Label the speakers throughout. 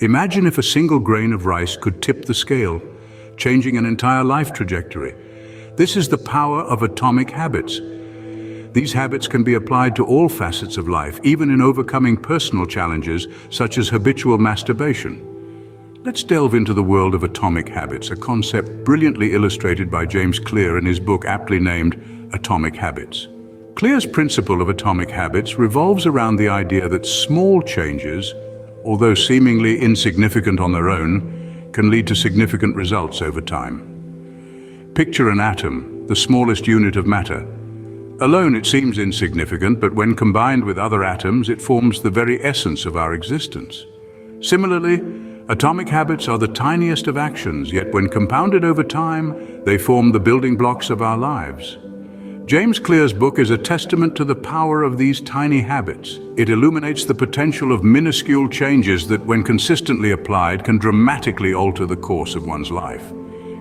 Speaker 1: Imagine if a single grain of rice could tip the scale, changing an entire life trajectory. This is the power of atomic habits. These habits can be applied to all facets of life, even in overcoming personal challenges such as habitual masturbation. Let's delve into the world of atomic habits, a concept brilliantly illustrated by James Clear in his book aptly named Atomic Habits. Clear's principle of atomic habits revolves around the idea that small changes, although seemingly insignificant on their own, can lead to significant results over time. Picture an atom, the smallest unit of matter. Alone it seems insignificant, but when combined with other atoms, it forms the very essence of our existence. Similarly, atomic habits are the tiniest of actions, yet when compounded over time, they form the building blocks of our lives. James Clear's book is a testament to the power of these tiny habits. It illuminates the potential of minuscule changes that, when consistently applied, can dramatically alter the course of one's life.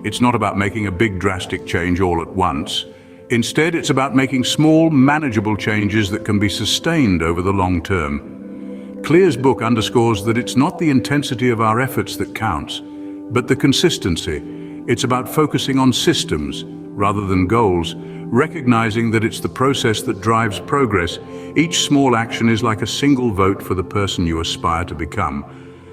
Speaker 1: It's not about making a big drastic change all at once. Instead, it's about making small, manageable changes that can be sustained over the long term. Clear's book underscores that it's not the intensity of our efforts that counts, but the consistency. It's about focusing on systems rather than goals, recognizing that it's the process that drives progress. Each small action is like a single vote for the person you aspire to become.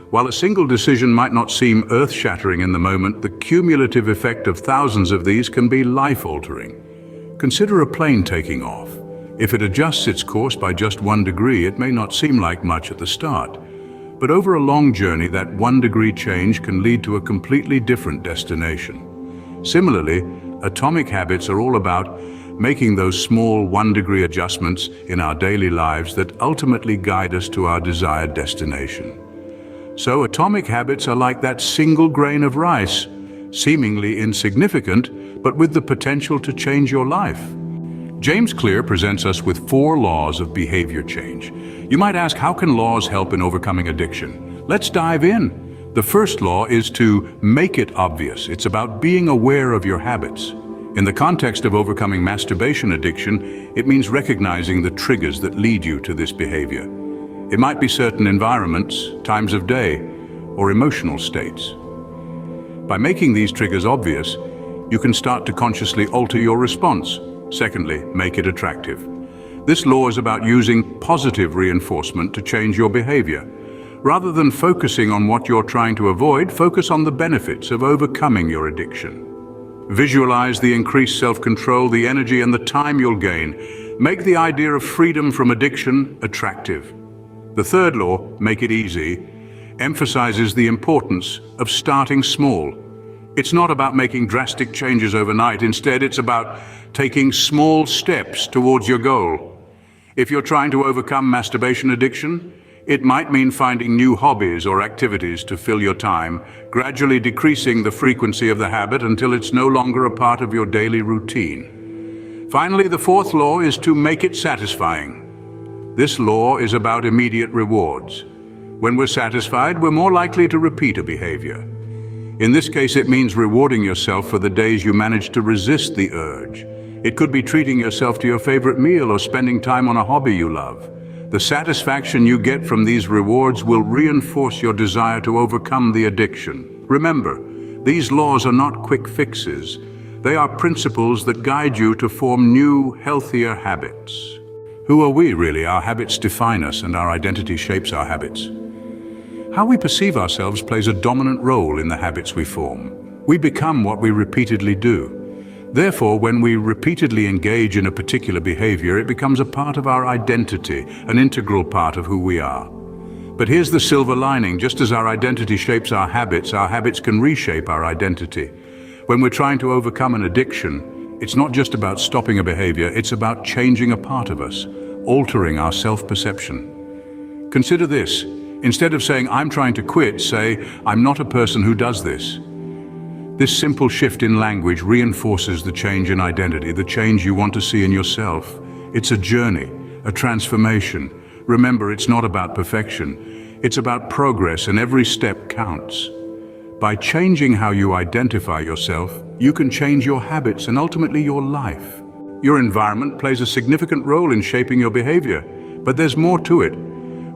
Speaker 1: While a single decision might not seem earth-shattering in the moment, the cumulative effect of thousands of these can be life-altering. Consider a plane taking off. If it adjusts its course by just 1 degree, it may not seem like much at the start. But over a long journey, that 1 degree change can lead to a completely different destination. Similarly, atomic habits are all about making those small 1 degree adjustments in our daily lives that ultimately guide us to our desired destination. So atomic habits are like that single grain of rice, seemingly insignificant, but with the potential to change your life. James Clear presents us with 4 laws of behavior change. You might ask, how can laws help in overcoming addiction? Let's dive in. The first law is to make it obvious. It's about being aware of your habits. In the context of overcoming masturbation addiction, it means recognizing the triggers that lead you to this behavior. It might be certain environments, times of day, or emotional states. By making these triggers obvious, you can start to consciously alter your response. Secondly, make it attractive. This law is about using positive reinforcement to change your behavior. Rather than focusing on what you're trying to avoid, focus on the benefits of overcoming your addiction. Visualize the increased self-control, the energy, and the time you'll gain. Make the idea of freedom from addiction attractive. The third law, make it easy, emphasizes the importance of starting small. It's not about making drastic changes overnight. Instead, it's about taking small steps towards your goal. If you're trying to overcome masturbation addiction, it might mean finding new hobbies or activities to fill your time, gradually decreasing the frequency of the habit until it's no longer a part of your daily routine. Finally, the fourth law is to make it satisfying. This law is about immediate rewards. When we're satisfied, we're more likely to repeat a behavior. In this case, it means rewarding yourself for the days you manage to resist the urge. It could be treating yourself to your favorite meal or spending time on a hobby you love. The satisfaction you get from these rewards will reinforce your desire to overcome the addiction. Remember, these laws are not quick fixes. They are principles that guide you to form new, healthier habits. Who are we, really? Our habits define us, and our identity shapes our habits. How we perceive ourselves plays a dominant role in the habits we form. We become what we repeatedly do. Therefore, when we repeatedly engage in a particular behavior, it becomes a part of our identity, an integral part of who we are. But here's the silver lining. Just as our identity shapes our habits can reshape our identity. When we're trying to overcome an addiction, it's not just about stopping a behavior, it's about changing a part of us, altering our self-perception. Consider this. Instead of saying, "I'm trying to quit," say, "I'm not a person who does this." This simple shift in language reinforces the change in identity, the change you want to see in yourself. It's a journey, a transformation. Remember, it's not about perfection. It's about progress, and every step counts. By changing how you identify yourself, you can change your habits and ultimately your life. Your environment plays a significant role in shaping your behavior, but there's more to it.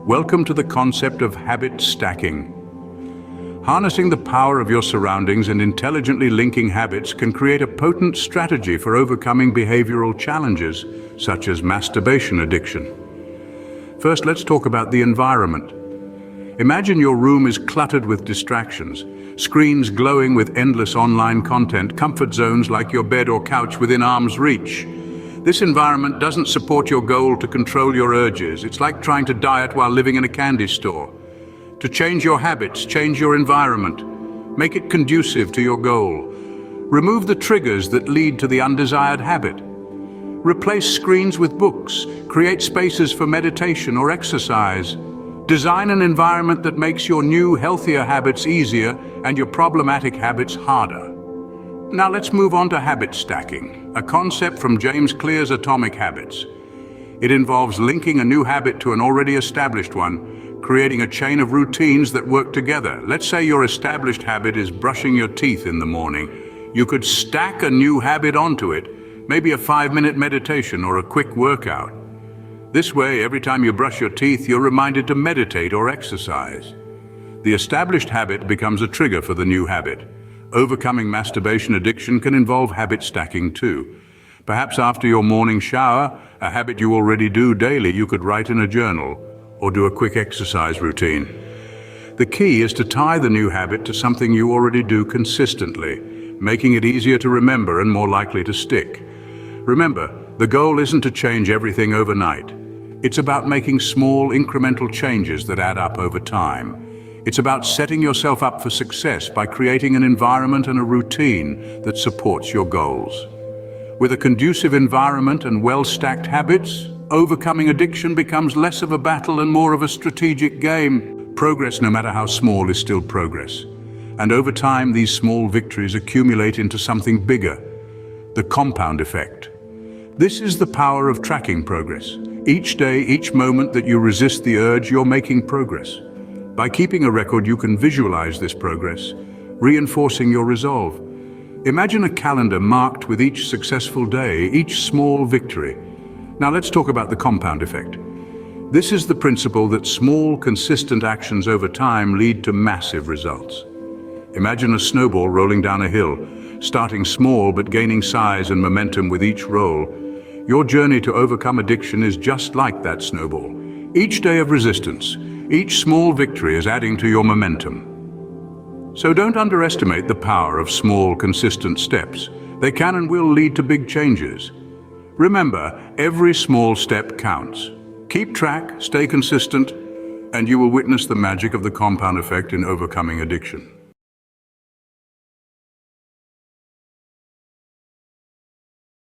Speaker 1: Welcome to the concept of habit stacking. Harnessing the power of your surroundings and intelligently linking habits can create a potent strategy for overcoming behavioral challenges, such as masturbation addiction. First, let's talk about the environment. Imagine your room is cluttered with distractions, screens glowing with endless online content, comfort zones like your bed or couch within arm's reach. This environment doesn't support your goal to control your urges. It's like trying to diet while living in a candy store. To change your habits, change your environment. Make it conducive to your goal. Remove the triggers that lead to the undesired habit. Replace screens with books. Create spaces for meditation or exercise. Design an environment that makes your new, healthier habits easier and your problematic habits harder. Now let's move on to habit stacking, a concept from James Clear's Atomic Habits. It involves linking a new habit to an already established one, creating a chain of routines that work together. Let's say your established habit is brushing your teeth in the morning. You could stack a new habit onto it, maybe a 5-minute meditation or a quick workout. This way, every time you brush your teeth, you're reminded to meditate or exercise. The established habit becomes a trigger for the new habit. Overcoming masturbation addiction can involve habit stacking too. Perhaps after your morning shower, a habit you already do daily, you could write in a journal or do a quick exercise routine. The key is to tie the new habit to something you already do consistently, making it easier to remember and more likely to stick. Remember, the goal isn't to change everything overnight. It's about making small, incremental changes that add up over time. It's about setting yourself up for success by creating an environment and a routine that supports your goals. With a conducive environment and well-stacked habits, overcoming addiction becomes less of a battle and more of a strategic game. Progress, no matter how small, is still progress. And over time, these small victories accumulate into something bigger, the compound effect. This is the power of tracking progress. Each day, each moment that you resist the urge, you're making progress. By keeping a record, you can visualize this progress, reinforcing your resolve. Imagine a calendar marked with each successful day, each small victory. Now let's talk about the compound effect. This is the principle that small, consistent actions over time lead to massive results. Imagine a snowball rolling down a hill, starting small but gaining size and momentum with each roll. Your journey to overcome addiction is just like that snowball. Each day of resistance, each small victory is adding to your momentum. So don't underestimate the power of small, consistent steps. They can and will lead to big changes. Remember, every small step counts. Keep track, stay consistent, and you will witness the magic of the compound effect in overcoming addiction.